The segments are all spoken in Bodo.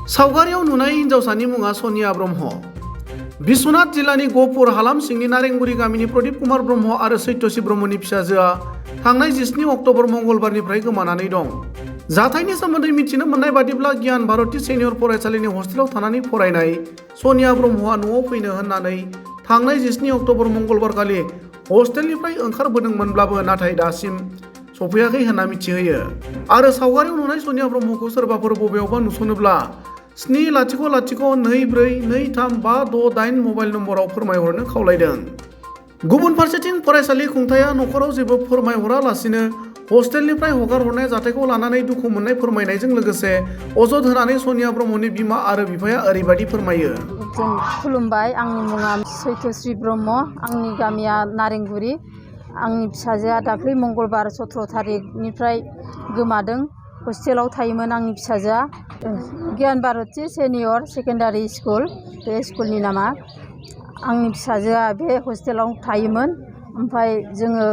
सावगारियाव नुनाय हिन्जावसानि मुङा सनिया ब्रह्म। बिश्वनाथ जिल्लानि गहपुर हालाम सिंनि नारेंगुरी गामिनि प्रदीप कुमार ब्रह्म आरो सैत्यसी ब्रह्मनि फिसाजोआ थांनाय 17 अक्ट'बर मंगलबारनिफ्राय गोमानानै दं। जाथायनि सोमोन्दै मिथिनो मोननाय बादिब्ला गियान भारती सेनियर फरायसालिनि हस्टेलाव थानानै फरायनाय सनिया ब्रह्मआ न'आव फैनो होननानै थांनाय 17 अक्ट'बर मंगलबारखालि हस्टेलनिफ्राय ओंखारबोदोंमोनब्लाबो नाथाय दासिम सफैयाखै होनना मिथिहोयो। आरो सावगारियाव नुनाय सनिया ब्रह्मखौ सोरबाफोर बबेयावबा नुसनोब्ला 700224235668 मबाइल नम्बराव फोरमायहरनो खावलायदों। गुबुन फारसेथिं फरायसालि खुंथाया न'खराव जेबो फोरमायहरालासिनो हस्टेलनिफ्राय हगारहरनाय जाथायखौ लानानै दुखु मोननाय फोरमायनायजों लोगोसे अजद होनानै सनिया ब्रह्मनि बिमा आरो बिफाया ओरैबायदि फोरमायो। जों खुलुमबाय। आंनि मुङा सैत्यसी ब्रह्म। आंनि गामिया नारेंगुरी। आंनि फिसाजोआ दाख्लै मंगलबार 17 थारिखनिफ्राय गोमादों। हस्टेलाव थायोमोन आंनि फिसाजोआ। गियान भारती सेनियर सेकेन्डारि स्कुल, बे स्कुलनि नामा। आंनि फिसाजोआ बे हस्टेलाव थायोमोन। ओमफ्राय जोङो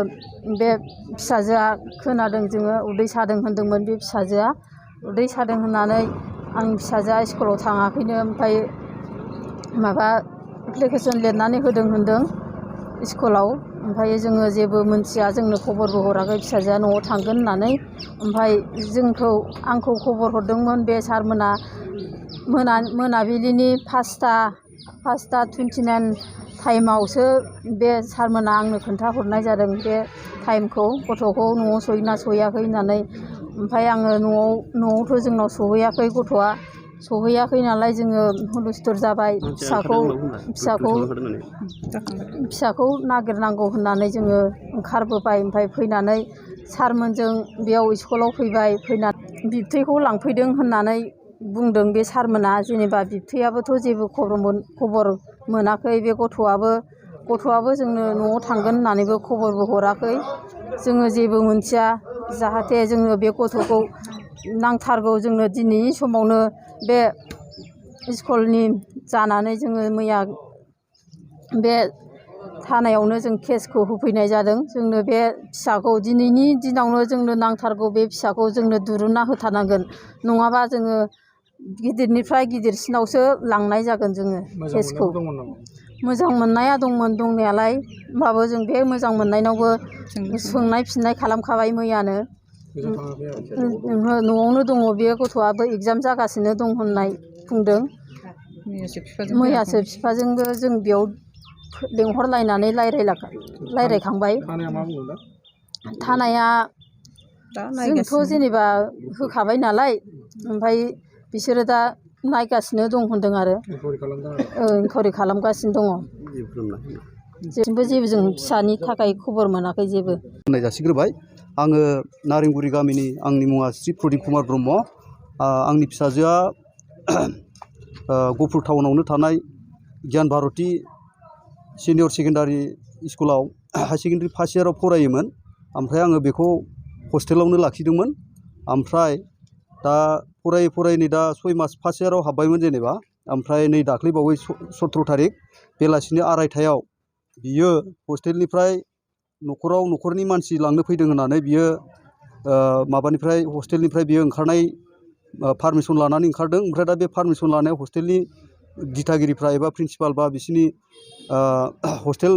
बे फिसाजोआ खोनादों, जोङो उदै सादों होनदोंमोन। बे फिसाजोआ उदै सादों होननानै आंनि फिसाजोआ स्कुलाव थाङाखैनो। ओमफ्राय माबा एप्लिकेसन लिरनानै होदों स्कुलाव। ओमफ्राय जोङो जेबो मोनथिया, जोंनो खबरबो हराखै फिसाजोआ न'आव थांगोन होननानै। ओमफ्राय आंखौ खबर हरदोंमोन बे सारमोना मोनाबिलिनि 5:29 टाइमावसो बे सारमोना आंनो खोन्थाहरनाय जादों बे टाइमखौ, गथ'खौ न'आव सहैना सहैयाखै होननानै। ओमफ्राय आङो न'आवथ' जोंनाव सहैयाखै, गथ'आ सहैयाखै नालाय जोङो हुलुस्थुर जाबाय। फिसाखौ नागिरनांगौ होननानै जोङो ओंखारबोबाय। ओमफ्राय फैनानै सारमोनजों बेयाव स्कुलाव फैबाय। फैनानै बिबथैखौ लांफैदों होननानै बुंदों बे सारमोना। जेनेबा बिबथैयाबोथ' जेबो खबर मोनाखै। बे गथ'आबो जोंनो न'आव थांगोन होननानैबो खबरबो हराखै। जोङो जेबो मोनथिया। जाहाथे जोङो बे गथ'खौ नांथारगौ। जोंनो दिनैनि समावनो बे स्कुलनि जानानै जोङो मैया बे थानायावनो जों केसखौ होफैनाय जादों। जोंनो बे फिसाखौ दिनैनि दिनावनो जोंनो नांथारगौ। बे फिसाखौ जोंनो दिरुनना होथारनांगोन, नङाबा जोङो गिदिरनिफ्राय गिदिरसिनावसो लांनाय जागोन जोङो केसखौ। मोजां मोननाया दंमोन दंनायालाय, होमबाबो जों बे मोजां मोननायनावबो सोंनाय फिननाय खालामखाबाय मैयानो। न'आवनो दङ बे गथ'आबो, एगजाम जागासिनो दं होननाय बुंदों। मैयासो बिफाजोंबो जों बेयाव लेंहरलायनानै रायज्लायखांबाय। थानाया जोंथ' जेनेबा होखाबाय नालाय, ओमफ्राय बिसोरो दा नायगासिनो दं होनदों आरो इनकुवारि खालामगासिनो दङ। जेबो जों फिसानि थाखाय खबर मोनाखै जेबो। होननाय जासिग्रोबाय। आङो नारेंगुरी गामिनि, आंनि मुङा श्री प्रदीप कुमार ब्रह्म। आंनि फिसाजोआ गहपुर टाउनावनो थानाय गियान भारती सेनियर सेकेन्डारि स्कुलाव हाई सेकेन्डारि फार्स्ट इयाराव फरायोमोन। ओमफ्राय आङो बेखौ हस्टेलावनो लाखिदोंमोन। ओमफ्राय दा फरायै नै दा 6 मास फार्स्ट इयाराव हाबबायमोन जेनेबा। ओमफ्राय नै दाख्लै बावै 17 थारिख बेलासिनि 2:30 बियो हस्टेलनिफ्राय न'खरनि मानसि लांनो फैदों होननानै बियो हस्टेलनिफ्राय बियो ओंखारनाय पारमिसन लानानै ओंखारदों। ओमफ्राय दा बे पारमिसन लानायाव हस्टेलनि दिथागिरिफ्रा एबा प्रिन्सिपाल बा बिसिनि हस्टेल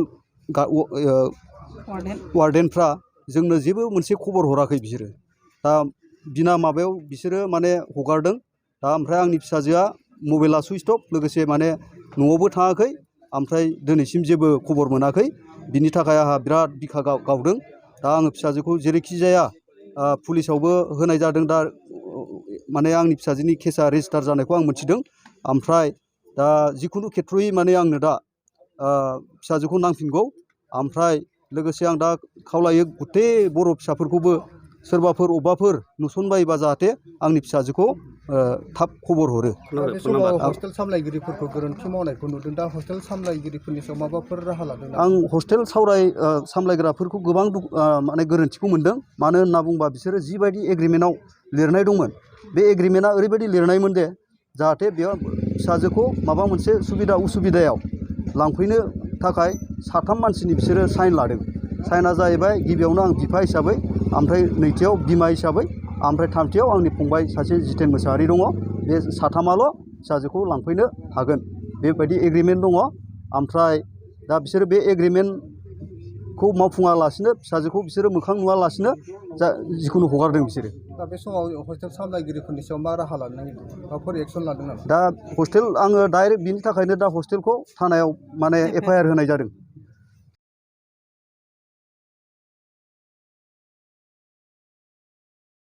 वार्डेनफ्रा जोंनो जेबो मोनसे खबर हराखै। बिसोरो दा बिना माबायाव बिसोरो माने हगारदों। दा ओमफ्राय आंनि फिसाजोआ मबाइला सुइच अफ, लोगोसे माने न'आवबो थाङाखै। ओमफ्राय दिनैसिम जेबो खबर मोनाखै। बिनि थाखाय आंहा बिराद बिखा गावदों। दा आङो फिसाजोखौ जेरैखि जाया पुलिसावबो होनाय जादों। दा माने आंनि फिसाजोनि केसा रेजिस्टार जानायखौ आं मोनथिदों। ओमफ्राय दा जिखुनु खेथ्रयै माने आंनो दा फिसाजोखौ नांफिनगौ। ओमफ्राय लोगोसे आं दा खावलायो गथै बर' फिसाफोरखौबो सोरबाफोर अबाफोर नुसनबायोबा जाहाथे आंनि फिसाजोखौ थाब खबर हरो। बे समाव हस्टेल सामलायगिरिफोरखौ गोरोन्थि मावनायखौ नुदों। दा हस्टेल सामलायगिरिफोरनि सायाव माबाफोर राहा लादों नामा? आं हस्टेल सामलायग्राफोरखौ गोबां माने गोरोन्थिखौ मोनदों। मानो होनना बुंबा बिसोरो जिबायदि एग्रिमेन्टआव लिरनाय दंमोन, बे एग्रिमेन्टआ ओरैबायदि लिरनायमोन दे जाहाथे बेयाव फिसाजोखौ माबा मोनसे सुबिदा उसुबिदायाव लांफैनो थाखाय 3 मानसिनि बिसोरो साइन लादों। साइना जाहैबाय गिबियावनो आं बिफा हिसाबै, ओमफ्राय नैथियाव बिमा हिसाबै, ओमफ्राय थामथियाव आंनि फंबाय सासे जितेन मोसाहारि दङ। बे साथामाल' फिसाजोखौ लांफैनो हागोन बेबायदि एग्रिमेन्ट दङ ओमफ्राय दा बिसोरो बे एग्रिमेन्टखौ मावफुङालासिनो फिसाजोखौ बिसोरो मोखां नुवालासिनो जिखुनु हगारदों बिसोरो दा बे समाव हस्टेल सामलायगिरिफोरनि सायाव मा राहा लानो नागिरदों माबाफोर एक्सन लादों नामा दा हस्टेल आङो डाइरेक्ट बिनि थाखायनो दा हस्टेलखौ थानायाव माने एफआइआर होनाय जादों